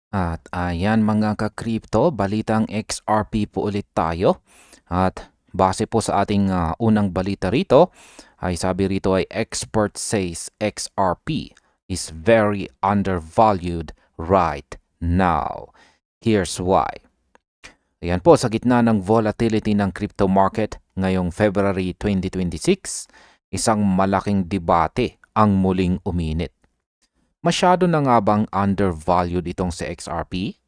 At ayan mga ka-crypto, balitang XRP po ulit tayo. At base po sa ating unang balita rito, ay sabi rito ay expert says XRP is very undervalued right now. Here's why. Ayan po, sa gitna ng volatility ng crypto market ngayong February 2026, isang malaking debate ang muling uminit. Masyado na nga bang undervalued itong si XRP?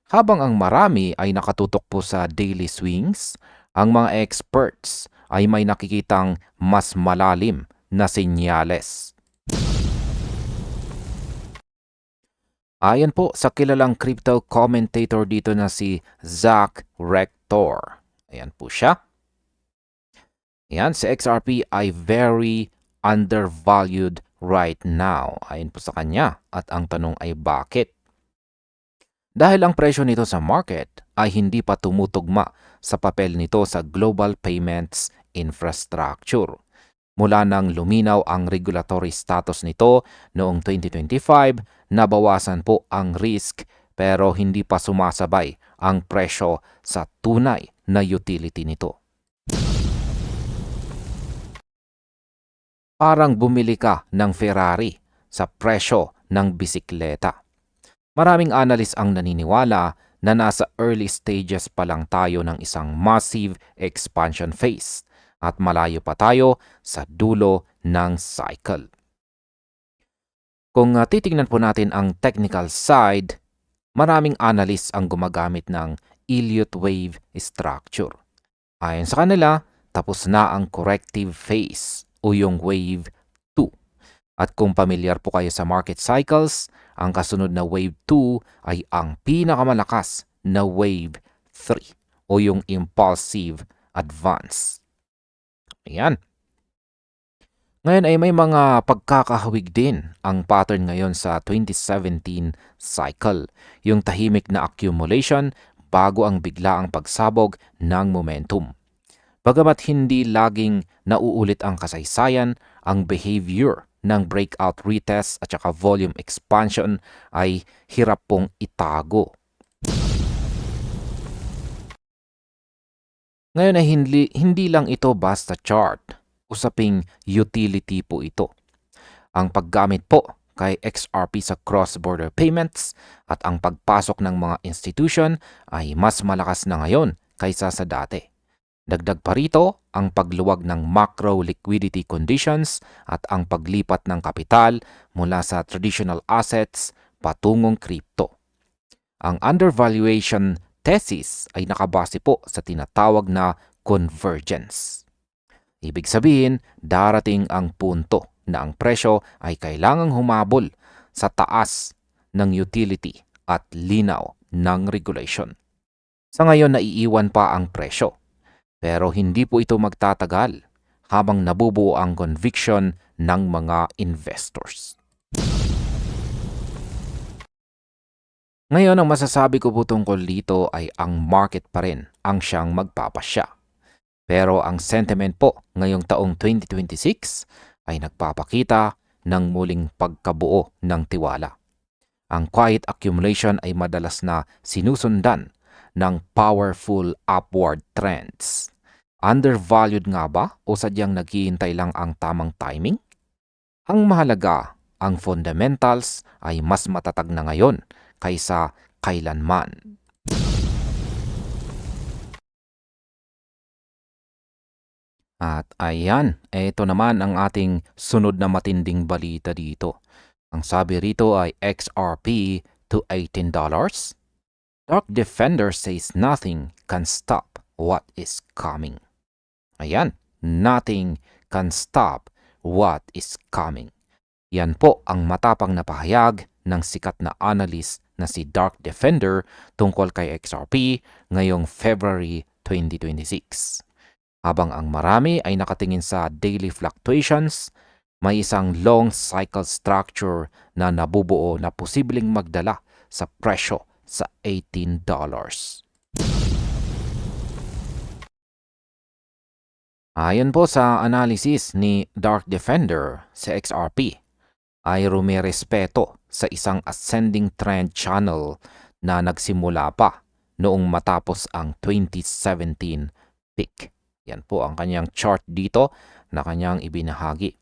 Habang ang marami ay nakatutok po sa daily swings, ang mga experts ay may nakikitang mas malalim na senyales. Ayon po sa kilalang crypto commentator dito na si Zach Rector. Ayan po siya. Ayan, si XRP ay very undervalued right now. Ayon po sa kanya. At ang tanong ay bakit? Dahil ang presyo nito sa market ay hindi pa tumutugma sa papel nito sa global payments infrastructure. Mula nang luminaw ang regulatory status nito noong 2025, nabawasan po ang risk pero hindi pa sumasabay ang presyo sa tunay na utility nito. Parang bumili ka ng Ferrari sa presyo ng bisikleta. Maraming analyst ang naniniwala na nasa early stages pa lang tayo ng isang massive expansion phase at malayo pa tayo sa dulo ng cycle. Kung titingnan po natin ang technical side, maraming analysts ang gumagamit ng Elliott wave structure. Ayon sa kanila, tapos na ang corrective phase o yung wave 2. At kung pamilyar po kayo sa market cycles, ang kasunod na wave 2 ay ang pinakamalakas na wave 3 o yung impulsive advance. Ayan. Ngayon ay may mga pagkakahawig din ang pattern ngayon sa 2017 cycle, yung tahimik na accumulation bago ang biglaang pagsabog ng momentum. Bagamat hindi laging nauulit ang kasaysayan, ang behavior ng breakout retest at saka volume expansion ay hirap pong itago. Ngayon ay hindi lang ito basta chart, usaping utility po ito. Ang paggamit po kay XRP sa cross-border payments at ang pagpasok ng mga institution ay mas malakas na ngayon kaysa sa dati. Dagdag pa rito ang pagluwag ng macro liquidity conditions at ang paglipat ng kapital mula sa traditional assets patungong crypto. Ang undervaluation thesis ay nakabase po sa tinatawag na convergence. Ibig sabihin, darating ang punto na ang presyo ay kailangang humabol sa taas ng utility at linaw ng regulation. Sa ngayon, naiiwan pa ang presyo. Pero hindi po ito magtatagal habang nabubuo ang conviction ng mga investors. Ngayon, ang masasabi ko po tungkol dito ay ang market pa rin ang siyang magpapasya. Pero ang sentiment po ngayong taong 2026 ay nagpapakita ng muling pagkabuo ng tiwala. Ang quiet accumulation ay madalas na sinusundan ng powerful upward trends. Undervalued nga ba o sadyang naghihintay lang ang tamang timing? Ang mahalaga, ang fundamentals ay mas matatag na ngayon kaysa kailanman. At ayan, ito naman ang ating sunod na matinding balita dito. Ang sabi rito ay XRP to $18. Dark Defender says nothing can stop what is coming. Ayan, nothing can stop what is coming. Yan po ang matapang na pahayag ng sikat na analyst na si Dark Defender tungkol kay XRP ngayong February 2026. Habang ang marami ay nakatingin sa daily fluctuations, may isang long cycle structure na nabubuo na posibleng magdala sa presyo sa $18. Ayon po sa analysis ni Dark Defender sa XRP, ay rumirespeto sa isang ascending trend channel na nagsimula pa noong matapos ang 2017 peak. Yan po ang kanyang chart dito na kanyang ibinahagi.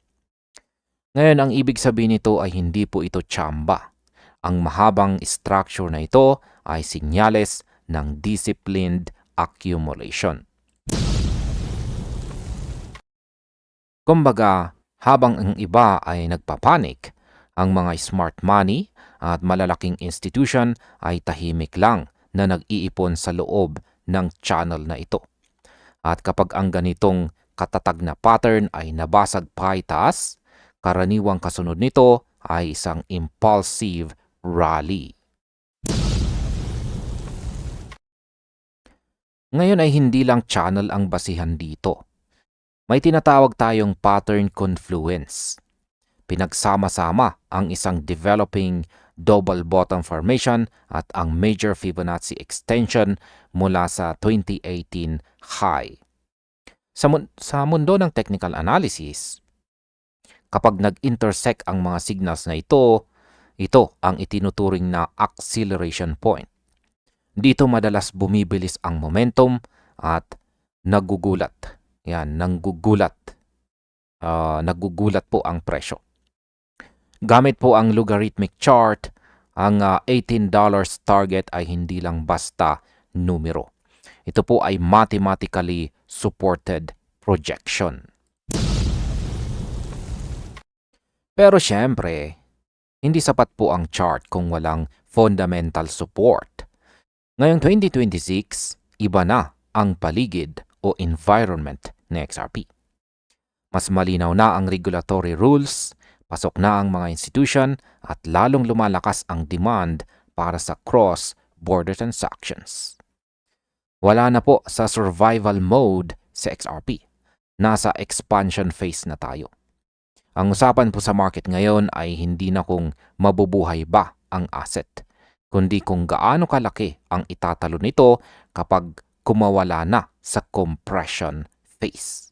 Ngayon, ang ibig sabihin nito ay hindi po ito tsamba. Ang mahabang structure na ito ay sinyales ng disciplined accumulation. Kumbaga, habang ang iba ay nagpapanik, ang mga smart money at malalaking institution ay tahimik lang na nag-iipon sa loob ng channel na ito. At kapag ang ganitong katatag na pattern ay nabasag pa itaas, karaniwang kasunod nito ay isang impulsive rally. Ngayon ay hindi lang channel ang basihan dito. May tinatawag tayong pattern confluence. Pinagsama-sama ang isang developing double bottom formation at ang major Fibonacci extension mula sa 2018 high. Sa mundo ng technical analysis, kapag nag-intersect ang mga signals na ito ang itinuturing na acceleration point. Dito madalas bumibilis ang momentum at nagugulat. Nagugulat po ang presyo. Gamit po ang logarithmic chart, ang $18 target ay hindi lang basta numero. Ito po ay mathematically supported projection. Pero syempre, hindi sapat po ang chart kung walang fundamental support. Ngayong 2026, iba na ang paligid o environment ng XRP. Mas malinaw na ang regulatory rules, pasok na ang mga institution at lalong lumalakas ang demand para sa cross-border transactions. Wala na po sa survival mode sa XRP. Nasa expansion phase na tayo. Ang usapan po sa market ngayon ay hindi na kung mabubuhay ba ang asset, kundi kung gaano kalaki ang itatalo nito kapag kumawala na sa compression phase.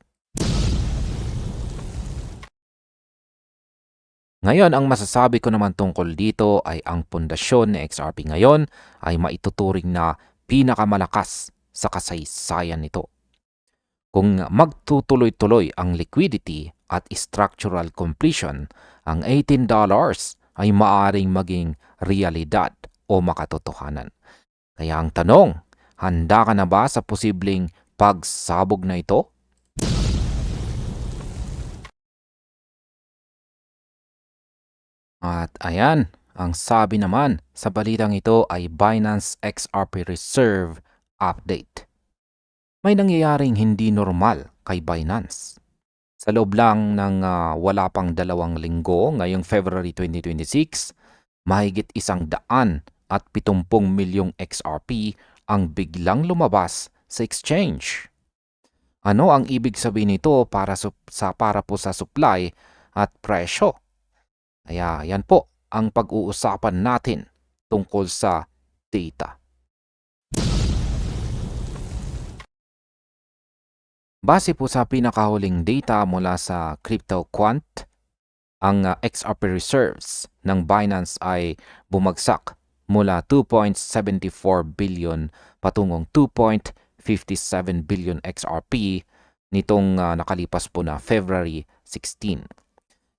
Ngayon, ang masasabi ko naman tungkol dito ay ang pundasyon ng XRP ngayon ay maituturing na pinakamalakas sa kasaysayan nito. Kung magtutuloy-tuloy ang liquidity at structural completion, ang $18 ay maaaring maging realidad o makatotohanan. Kaya ang tanong, handa ka na ba sa posibleng pagsabog na ito? At ayan, ang sabi naman sa balitang ito ay Binance XRP Reserve Update. May nangyayaring hindi normal kay Binance. Sa loob lang ng wala pang 2 linggo ngayong February 2026, mahigit 170 milyong XRP ang biglang lumabas sa exchange. Ano ang ibig sabihin nito para po sa supply at presyo? Kaya yan po ang pag-uusapan natin tungkol sa data. Base po sa pinakahuling data mula sa CryptoQuant, ang XRP reserves ng Binance ay bumagsak mula 2.74 billion patungong 2.57 billion XRP nitong nakalipas po na February 16.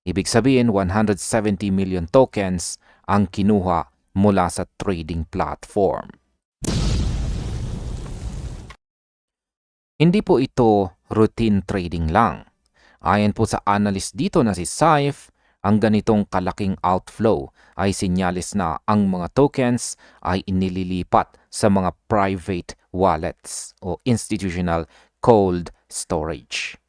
Ibig sabihin 170 million tokens ang kinuha mula sa trading platform. Hindi po ito routine trading lang. Ayon po sa analyst dito na si Saif, ang ganitong kalaking outflow ay sinyalis na ang mga tokens ay inililipat sa mga private wallets o institutional cold storage.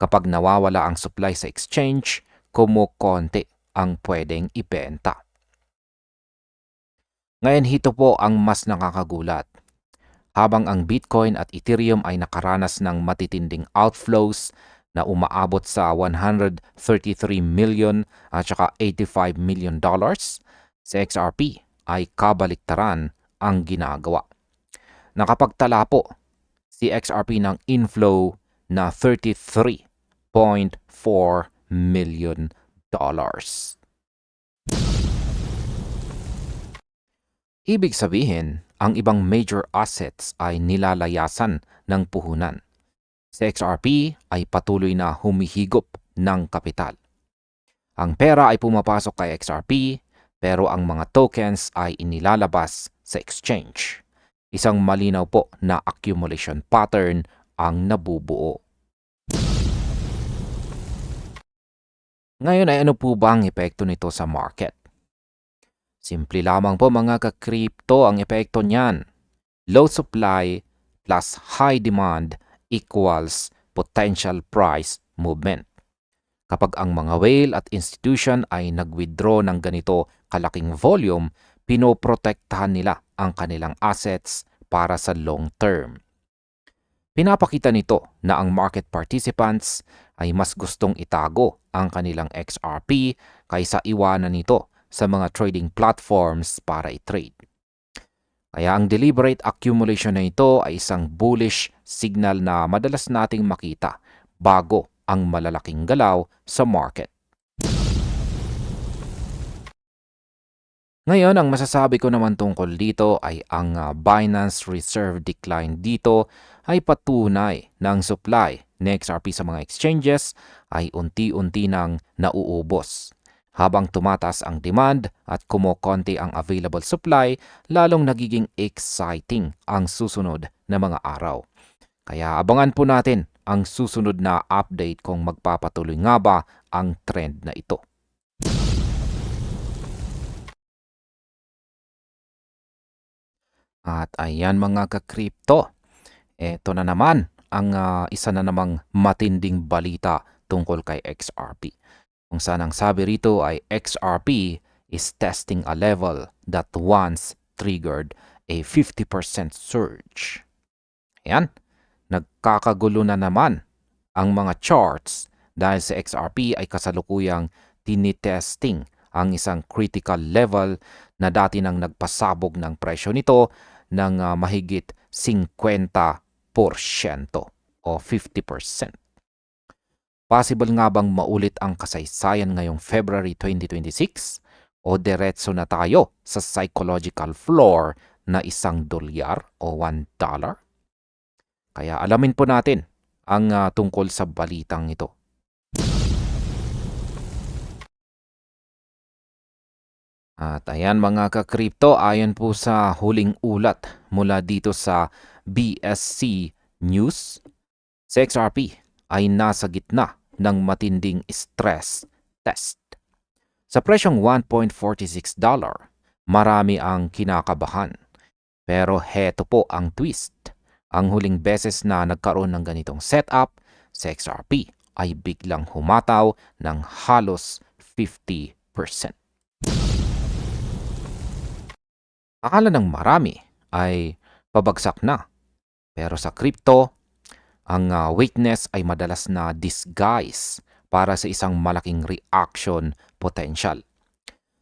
Kapag nawawala ang supply sa exchange, kumukonti ang pwedeng ibenta. Ngayon hito po ang mas nakakagulat. Habang ang Bitcoin at Ethereum ay nakaranas ng matitinding outflows na umaabot sa 133 million at saka 85 million dollars, sa XRP ay kabaliktaran ang ginagawa. Nakapagtala po si XRP ng inflow na 33.4 million dollars. Ibig sabihin, ang ibang major assets ay nilalayasan ng puhunan. Si XRP ay patuloy na humihigop ng kapital. Ang pera ay pumapasok kay XRP, pero ang mga tokens ay inilalabas sa exchange. Isang malinaw po na accumulation pattern ang nabubuo. Ngayon ay ano po ba ang epekto nito sa market? Simple lamang po mga ka-crypto ang epekto niyan. Low supply plus high demand equals potential price movement. Kapag ang mga whale at institution ay nag-withdraw ng ganito kalaking volume, pinoprotektahan nila ang kanilang assets para sa long term. Pinapakita nito na ang market participants ay mas gustong itago ang kanilang XRP kaysa iwanan nito sa mga trading platforms para i-trade. Kaya ang deliberate accumulation na ito ay isang bullish signal na madalas nating makita bago ang malalaking galaw sa market. Ngayon, ang masasabi ko naman tungkol dito ay ang Binance Reserve decline dito ay patunay na ang supply ng XRP sa mga exchanges ay unti-unti nang nauubos. Habang tumatas ang demand at kumokonti ang available supply, lalong nagiging exciting ang susunod na mga araw. Kaya abangan po natin ang susunod na update kung magpapatuloy nga ba ang trend na ito. At ayan mga ka-crypto, eto na naman ang isa na namang matinding balita tungkol kay XRP. Kung saan ang sabi rito ay XRP is testing a level that once triggered a 50% surge. Ayan, nagkakagulo na naman ang mga charts dahil sa XRP ay kasalukuyang tinitesting ang isang critical level na dati nang nagpasabog ng presyo nito ng mahigit 50% o 50%. Possible nga bang maulit ang kasaysayan ngayong February 2026 o diretso na tayo sa psychological floor na $1 o $1? Kaya alamin po natin ang tungkol sa balitang ito. At ayan mga ka-crypto, ayon po sa huling ulat mula dito sa BSC News, si XRP ay nasa gitna ng matinding stress test. Sa presyong $1.46, marami ang kinakabahan. Pero heto po ang twist. Ang huling beses na nagkaroon ng ganitong setup, si XRP ay biglang humataw ng halos 50%. Akala ng marami ay pabagsak na. Pero sa crypto, ang weakness ay madalas na disguise para sa isang malaking reaction potential.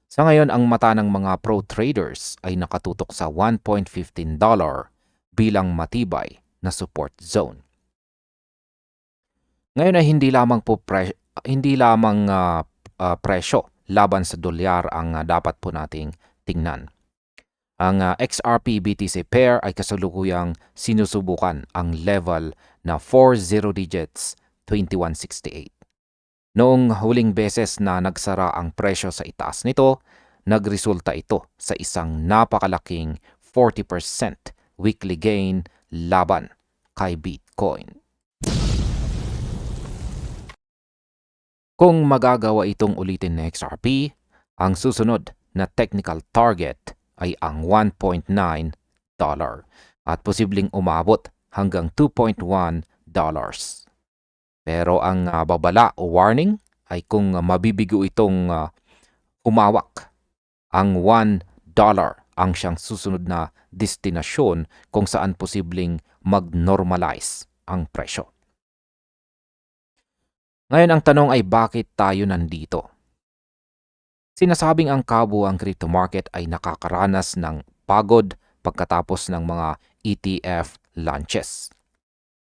Sa ngayon, ang mata ng mga pro traders ay nakatutok sa $1.15 bilang matibay na support zone. Ngayon ay hindi lamang presyo laban sa dolyar ang dapat po nating tingnan. Ang XRP BTC pair ay kasalukuyang sinusubukan ang level na 40 digits 2168. Noong huling beses na nagsara ang presyo sa itaas nito, nagresulta ito sa isang napakalaking 40% weekly gain laban kay Bitcoin. Kung magagawa itong ulitin ng XRP, ang susunod na technical target ay ang $1.9 at posibleng umabot hanggang $2.1. Pero ang babala o warning ay kung mabibigo itong humawak, ang $1 ang siyang susunod na destinasyon kung saan posibleng mag-normalize ang presyo. Ngayon ang tanong ay bakit tayo nandito? Sinasabing ang kabuuang crypto market ay nakakaranas ng pagod pagkatapos ng mga ETF launches.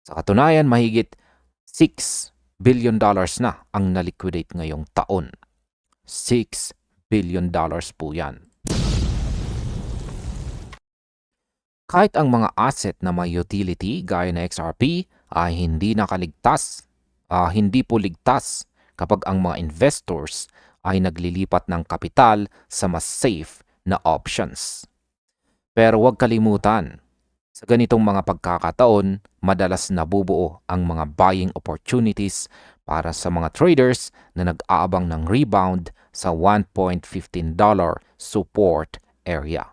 Sa katunayan, mahigit $6 billion na ang na-liquidate ngayong taon. $6 billion po yan. Kahit ang mga asset na may utility gaya na XRP ay hindi po ligtas kapag ang mga investors ay naglilipat ng kapital sa mas safe na options. Pero huwag kalimutan, sa ganitong mga pagkakataon, madalas nabubuo ang mga buying opportunities para sa mga traders na nag-aabang ng rebound sa $1.15 support area.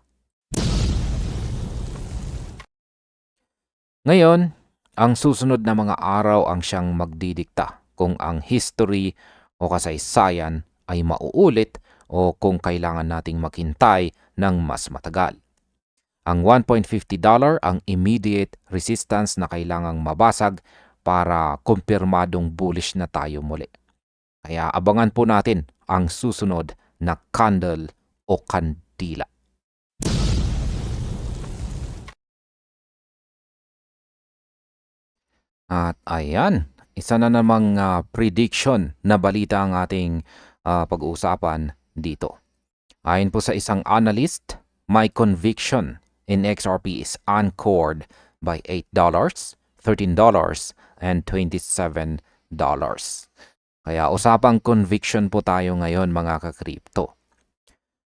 Ngayon, ang susunod na mga araw ang siyang magdidikta kung ang history o kasaysayan ay mauulit o kung kailangan nating maghintay ng mas matagal. Ang $1.50 ang immediate resistance na kailangang mabasag para kumpirmadong bullish na tayo muli. Kaya abangan po natin ang susunod na candle o kandila. At ayan, isa na namang prediction na balita ang ating pag-uusapan dito. Ayon po sa isang analyst, my conviction in XRP is anchored by $8, $13, and $27. Kaya usapang conviction po tayo ngayon mga ka-crypto.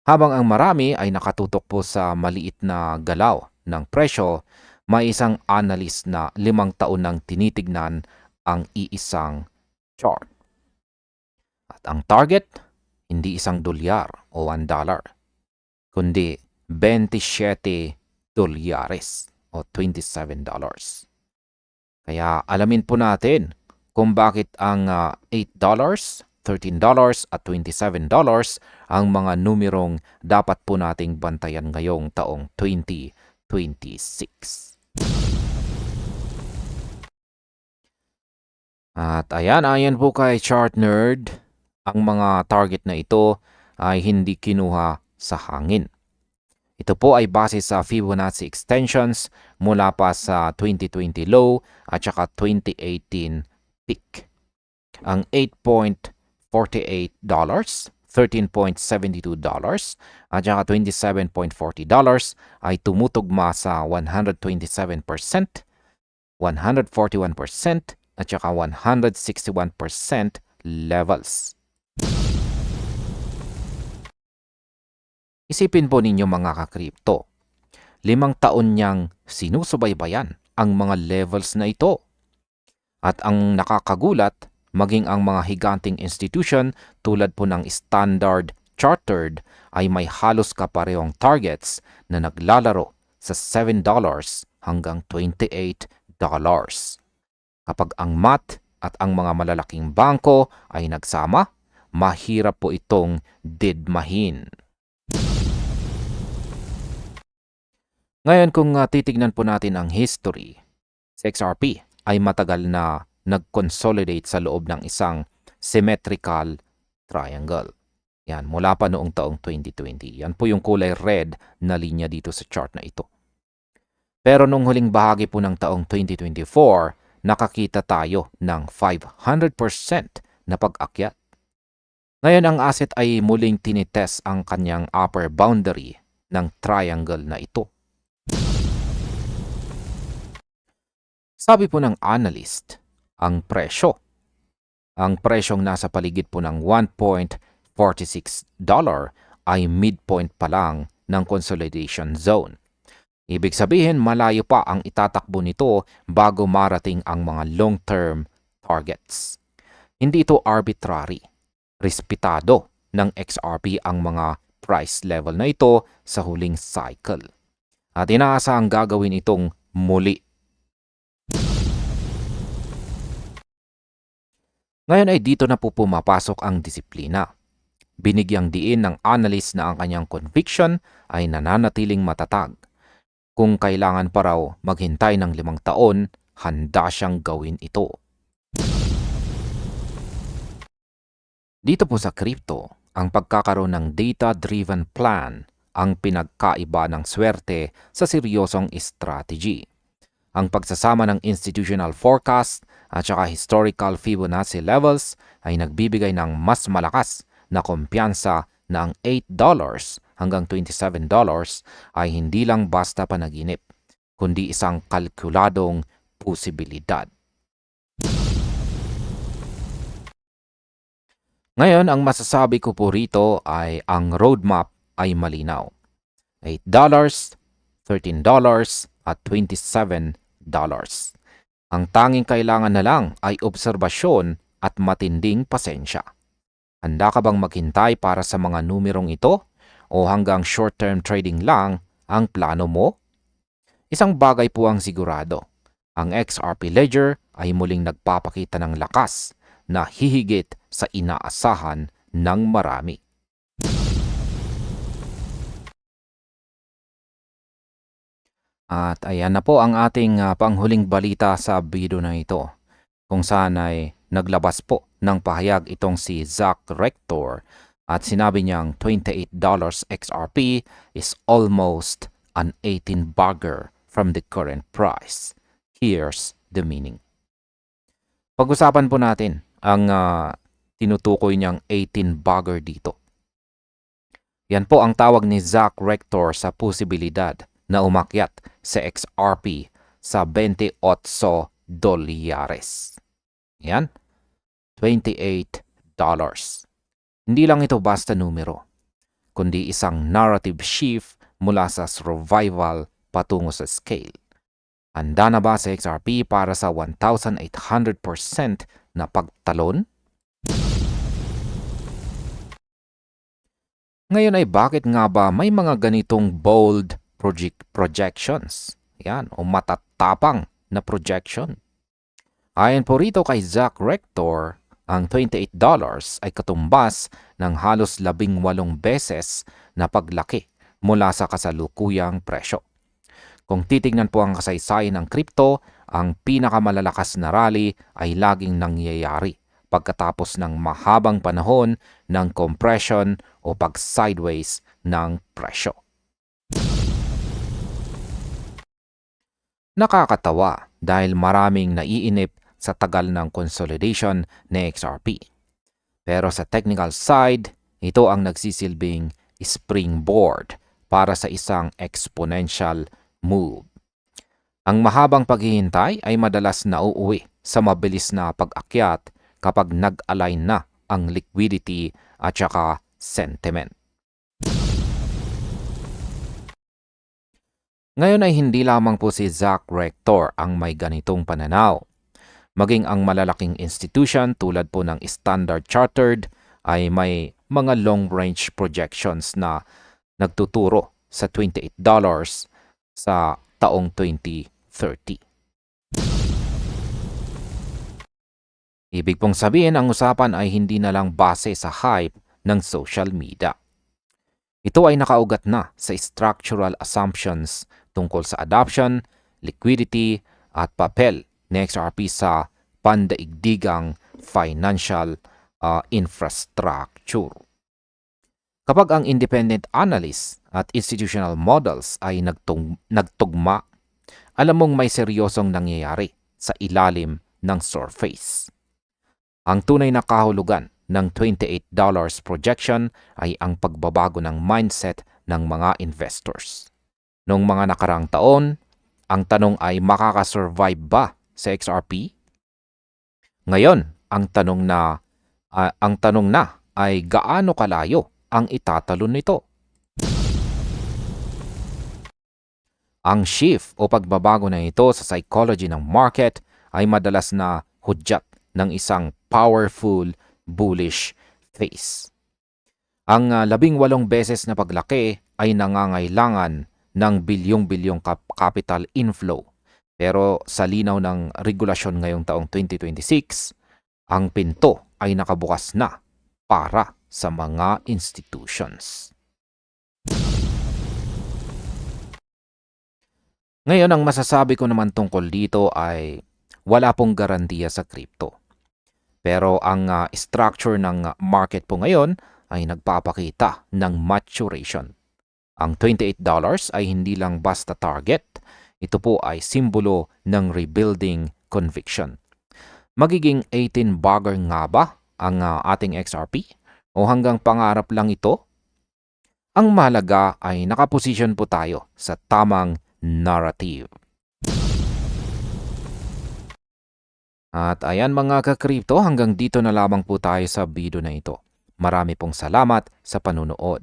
Habang ang marami ay nakatutok po sa maliit na galaw ng presyo, may isang analyst na 5 taon nang tinitignan ang iisang chart. At ang target, hindi $1 o $1, kundi 27 dolyares o $27. Kaya alamin po natin kung bakit ang $8, $13 at $27 ang mga numerong dapat po nating bantayan ngayong taong 2026. At ayan po kay Chart Nerd, ang mga target na ito ay hindi kinuha sa hangin. Ito po ay base sa Fibonacci extensions mula pa sa 2020 low at saka 2018 peak. Ang $8.48, $13.72 at saka $27.40 ay tumutugma sa 127%, 141% at saka 161% levels. Isipin po ninyo mga ka-crypto, 5 taon niyang sinusubaybayan ang mga levels na ito. At ang nakakagulat, maging ang mga higanting institution tulad po ng Standard Chartered ay may halos kaparehong targets na naglalaro sa $7 hanggang $28. Kapag ang MAT at ang mga malalaking bangko ay nagsama, mahirap po itong didmahin. Ngayon kung titignan po natin ang history, sa XRP ay matagal na nag-consolidate sa loob ng isang symmetrical triangle. Yan, mula pa noong taong 2020. Yan po yung kulay red na linya dito sa chart na ito. Pero nung huling bahagi po ng taong 2024, nakakita tayo ng 500% na pag-akyat. Ngayon ang asset ay muling tinitest ang kanyang upper boundary ng triangle na ito. Sabi po ng analyst, ang presyong nasa paligid po ng $1.46 ay midpoint pa lang ng consolidation zone. Ibig sabihin malayo pa ang itatakbo nito bago marating ang mga long-term targets. Hindi ito arbitrary. Respetado ng XRP ang mga price level na ito sa huling cycle. At inaasahang gagawin itong muli. Ngayon ay dito na po pumapasok ang disiplina. Binigyang diin ng analyst na ang kanyang conviction ay nananatiling matatag. Kung kailangan pa raw maghintay ng 5 taon, handa siyang gawin ito. Dito po sa crypto, ang pagkakaroon ng data-driven plan ang pinagkaiba ng swerte sa seryosong strategy. Ang pagsasama ng institutional forecast at saka historical Fibonacci levels ay nagbibigay ng mas malakas na kumpiyansa na ang $8 hanggang $27 ay hindi lang basta panaginip, kundi isang kalkuladong posibilidad. Ngayon, ang masasabi ko po rito ay ang roadmap ay malinaw. $8, $13 at $27. Ang tanging kailangan na lang ay obserbasyon at matinding pasensya. Handa ka bang maghintay para sa mga numerong ito o hanggang short-term trading lang ang plano mo? Isang bagay po ang sigurado. Ang XRP Ledger ay muling nagpapakita ng lakas na hihigit sa inaasahan ng marami. At ayan na po ang ating panghuling balita sa video na ito, kung saan ay naglabas po ng pahayag itong si Zach Rector at sinabi niyang $28 XRP is almost an 18 bagger from the current price. Here's the meaning. Pag-usapan po natin ang tinutukoy niyang 18 bagger dito. Yan po ang tawag ni Zach Rector sa posibilidad na umakyat sa XRP sa $28. Yan, $28. Hindi lang ito basta numero, kundi isang narrative shift mula sa survival patungo sa scale. Handa na ba sa XRP para sa 1,800% na pagtalon? Ngayon ay bakit nga ba may mga ganitong bold projections? Yan, o matatapang na projection. Ayon po rito kay Zach Rector, ang $28 ay katumbas ng halos 18 beses na paglaki mula sa kasalukuyang presyo. Kung titignan po ang kasaysayan ng crypto, ang pinakamalalakas na rally ay laging nangyayari pagkatapos ng mahabang panahon ng compression o pag-sideways ng presyo. Nakakatawa dahil maraming naiinip sa tagal ng consolidation ni XRP. Pero sa technical side, ito ang nagsisilbing springboard para sa isang exponential move. Ang mahabang paghihintay ay madalas nauuwi sa mabilis na pag-akyat kapag nag-align na ang liquidity at saka sentiment. Ngayon ay hindi lamang po si Zach Rector ang may ganitong pananaw. Maging ang malalaking institution tulad po ng Standard Chartered ay may mga long-range projections na nagtuturo sa $28 sa taong 2030. Ibig pong sabihin, ang usapan ay hindi na lang base sa hype ng social media. Ito ay nakaugat na sa structural assumptions tungkol sa adoption, liquidity at papel ni XRP sa pandaigdigang financial infrastructure. Kapag ang independent analysts at institutional models ay nagtugma, alam mong may seryosong nangyayari sa ilalim ng surface. Ang tunay na kahulugan ng $28 projection ay ang pagbabago ng mindset ng mga investors. Noong mga nakarang taon, ang tanong ay makakasurvive ba sa XRP? Ngayon, ang tanong na ay gaano kalayo ang itatalon nito? Ang shift o pagbabago na ito sa psychology ng market ay madalas na hudyat ng isang powerful bullish phase. Ang 18 beses na paglaki ay nangangailangan ng bilyong-bilyong capital inflow. Pero sa linaw ng regulasyon ngayong taong 2026, ang pinto ay nakabukas na para sa mga institutions. Ngayon, ang masasabi ko naman tungkol dito ay wala pong garantiya sa crypto. Pero ang structure ng market po ngayon ay nagpapakita ng maturation. Ang $28 ay hindi lang basta target, ito po ay simbolo ng rebuilding conviction. Magiging 18 bagger nga ba ang ating XRP? O hanggang pangarap lang ito? Ang mahalaga ay nakaposisyon po tayo sa tamang narrative. At ayan mga ka-crypto, hanggang dito na lamang po tayo sa video na ito. Marami pong salamat sa panunood.